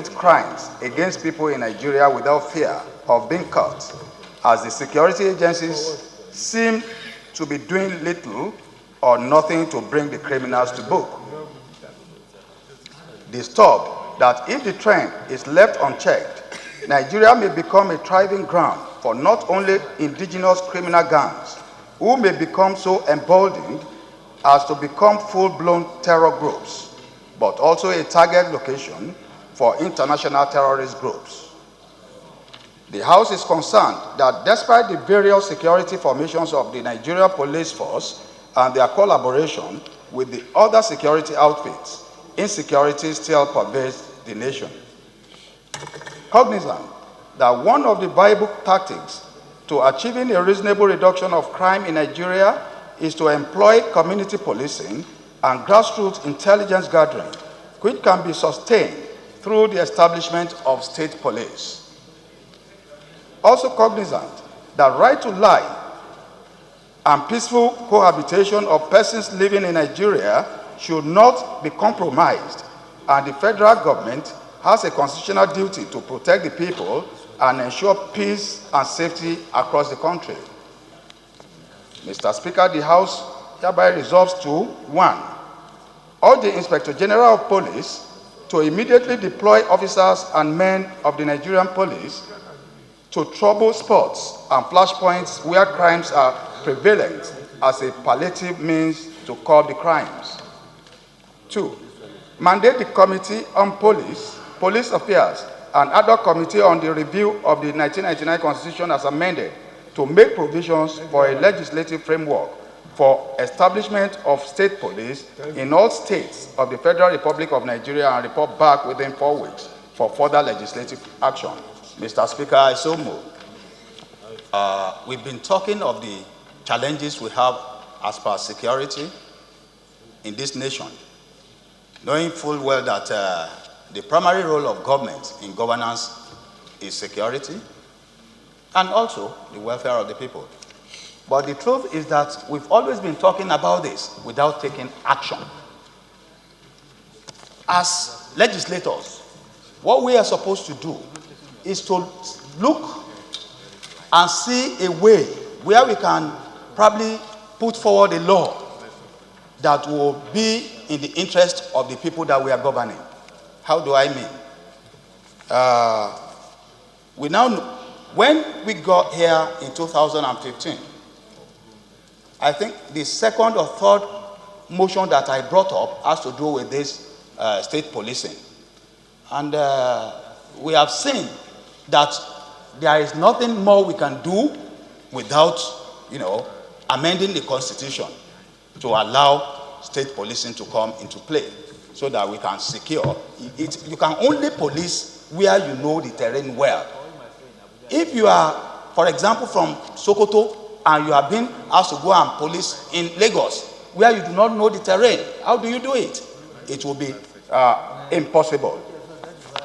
prosecute crimes against people in Nigeria without fear of being caught, as the security agencies seem to be doing little or nothing to bring the criminals to book. Disturbed that if the trend is left unchecked, Nigeria may become a thriving ground for not only indigenous criminal gangs, who may become so emboldened as to become full-blown terror groups, but also a target location for international terrorist groups. The House is concerned that despite the various security formations of the Nigerian police force and their collaboration with the other security outfits, insecurity still pervades the nation. Cognizant that one of the viable tactics to achieving a reasonable reduction of crime in Nigeria is to employ community policing and grassroots intelligence gathering, which can be sustained through the establishment of state police. Also cognizant that right to life and peaceful cohabitation of persons living in Nigeria should not be compromised, and the federal government has a constitutional duty to protect the people and ensure peace and safety across the country. Mr. Speaker, the House hereby resolves to 1. Urge the Inspector General of Police to immediately deploy officers and men of the Nigerian police to trouble spots and flashpoints where crimes are prevalent as a palliative means to curb the crimes. 2. Mandate the Committee on Police Affairs, and ad hoc committee on the review of the 1999 Constitution as amended to make provisions for a legislative framework for establishment of state police in all states of the Federal Republic of Nigeria, and report back within 4 weeks for further legislative action. Mr. Speaker, I so move. We've been talking of the challenges we have as per security in this nation, knowing full well that the primary role of government in governance is security and also the welfare of the people. But the truth is that we've always been talking about this without taking action. As legislators, what we are supposed to do is to look and see a way where we can probably put forward a law that will be in the interest of the people that we are governing. How do I mean? We now, when we got here in 2015, I think the second or third motion that I brought up has to do with this state policing. And we have seen that there is nothing more we can do without, amending the Constitution to allow state policing to come into play so that we can secure it. You can only police where you know the terrain well. If you are, for example, from Sokoto and you have been asked to go and police in Lagos where you do not know the terrain, how do you do it? It will be impossible.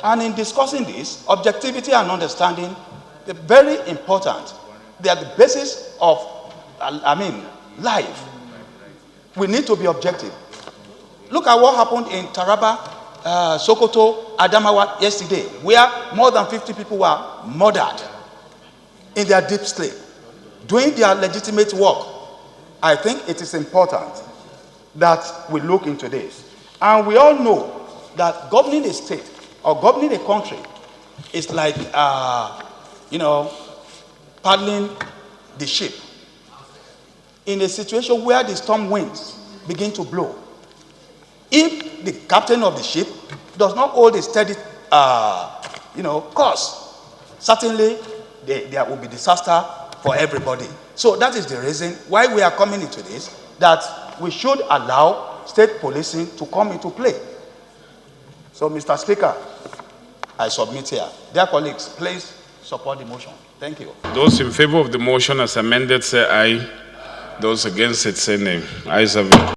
And in discussing this, objectivity and understanding, they're very important. They are the basis of, life. We need to be objective. Look at what happened in Taraba, Sokoto, Adamawa yesterday, where more than 50 people were murdered in their deep sleep, doing their legitimate work. I think it is important that we look into this. And we all know that governing a state or governing a country is like, paddling the ship in a situation where the storm winds begin to blow. If the captain of the ship does not hold a steady, course, certainly there will be disaster for everybody. So that is the reason why we are coming into this, that we should allow state policing to come into play. So, Mr. Speaker, I submit here. Dear colleagues, please support the motion. Thank you. Those in favor of the motion as amended say aye. Those against it say nay. Ayes have it.